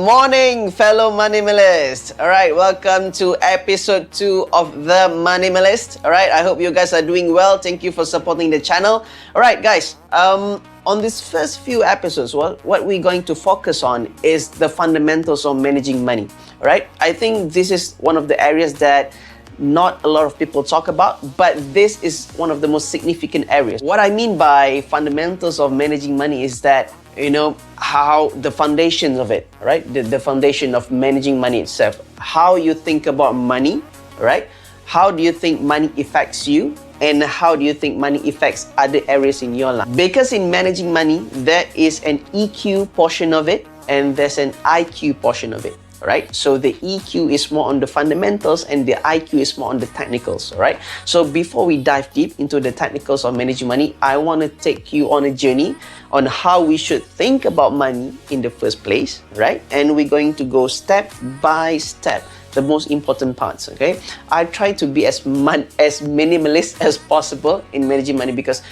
morning, fellow Moneymalist. Alright, welcome to episode 2 of the Moneymalist. Alright, I hope you guys are doing well. Thank you for supporting the channel. Alright, guys, on these first few episodes, what we're going to focus on is the fundamentals of managing money. Alright, I think this is one of the areas that not a lot of people talk about, but this is one of the most significant areas. What I mean by fundamentals of managing money is that, how the foundations of it, right? The foundation of managing money itself, how you think about money, right? How do you think money affects you? And how do you think money affects other areas in your life? Because in managing money, there is an EQ portion of it and there's an IQ portion of it. Right? So the EQ is more on the fundamentals and the IQ is more on the technicals, right? So before we dive deep into the technicals of managing money, I want to take you on a journey on how we should think about money in the first place, right? And we're going to go step by step, the most important parts, okay? I try to be as minimalist as possible in managing money because,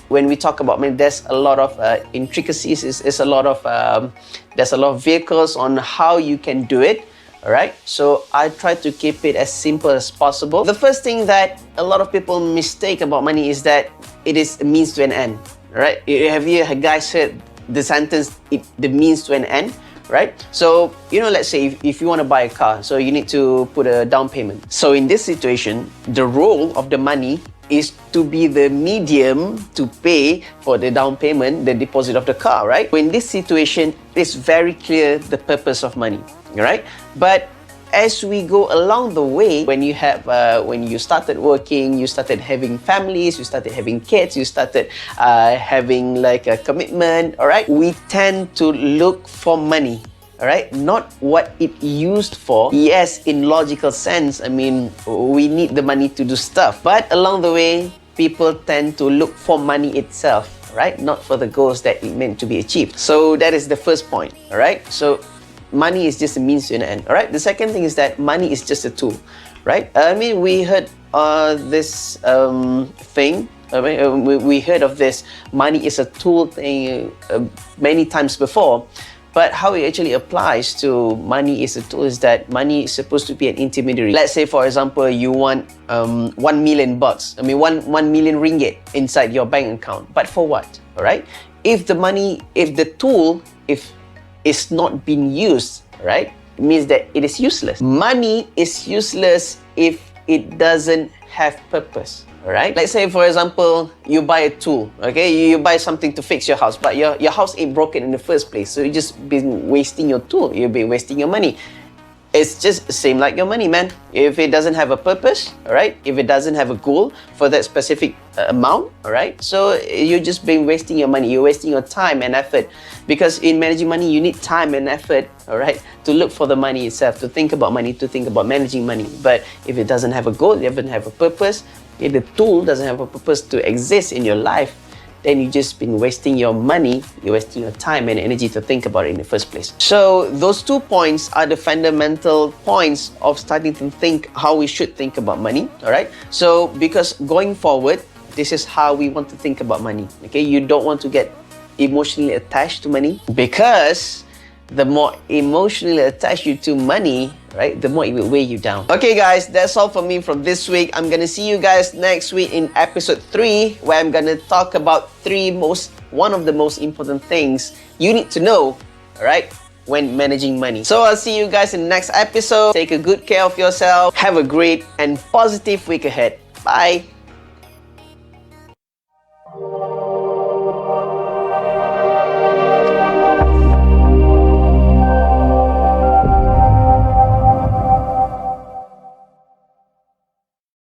when we talk about money, there's a lot of intricacies, there's a lot of vehicles on how you can do it, all right? So I try to keep it as simple as possible. The first thing that a lot of people mistake about money is that it is a means to an end, right? Have you guys heard the sentence, the means to an end? Right? So, let's say if you want to buy a car, so you need to put a down payment. So in this situation, the role of the money is to be the medium to pay for the down payment, the deposit of the car, right? So in this situation, it's very clear the purpose of money, right? But as we go along the way, when you started working, you started having families, you started having kids, you started having like a commitment, all right? We tend to look for money, all right? Not what it used for. Yes, in logical sense, we need the money to do stuff. But along the way, people tend to look for money itself, right? Not for the goals that it meant to be achieved. So that is the first point, all right? So money is just a means to an end, all right? The second thing is that money is just a tool, right? We heard this thing. We heard of this money is a tool thing many times before. But how it actually applies to money is a tool is that money is supposed to be an intermediary. Let's say, for example, you want $1 million, 1 million ringgit inside your bank account. But for what, all right? If the tool is not being used, right, it means that it is useless. Money is useless if it doesn't have purpose, all right? Let's say, for example, you buy a tool, okay? You buy something to fix your house, but your house ain't broken in the first place, so you just been wasting your tool, you've been wasting your money. It's just the same like your money, man. If it doesn't have a purpose, all right? If it doesn't have a goal for that specific amount, all right? So you're just been wasting your money. You're wasting your time and effort. Because in managing money, you need time and effort, all right? To look for the money itself, to think about money, to think about managing money. But if it doesn't have a goal, it doesn't have a purpose, if the tool doesn't have a purpose to exist in your life, then you've just been wasting your money, you're wasting your time and energy to think about it in the first place. So those 2 points are the fundamental points of starting to think how we should think about money, all right? So because going forward, this is how we want to think about money, okay? You don't want to get emotionally attached to money because the more emotionally attached you to money, right, the more it will weigh you down. Okay guys, that's all for me from this week. I'm gonna see you guys next week in episode 3 where I'm gonna talk about one of the most important things you need to know, all right, when managing money. So I'll see you guys in the next episode. Take a good care of yourself. Have a great and positive week ahead. Bye.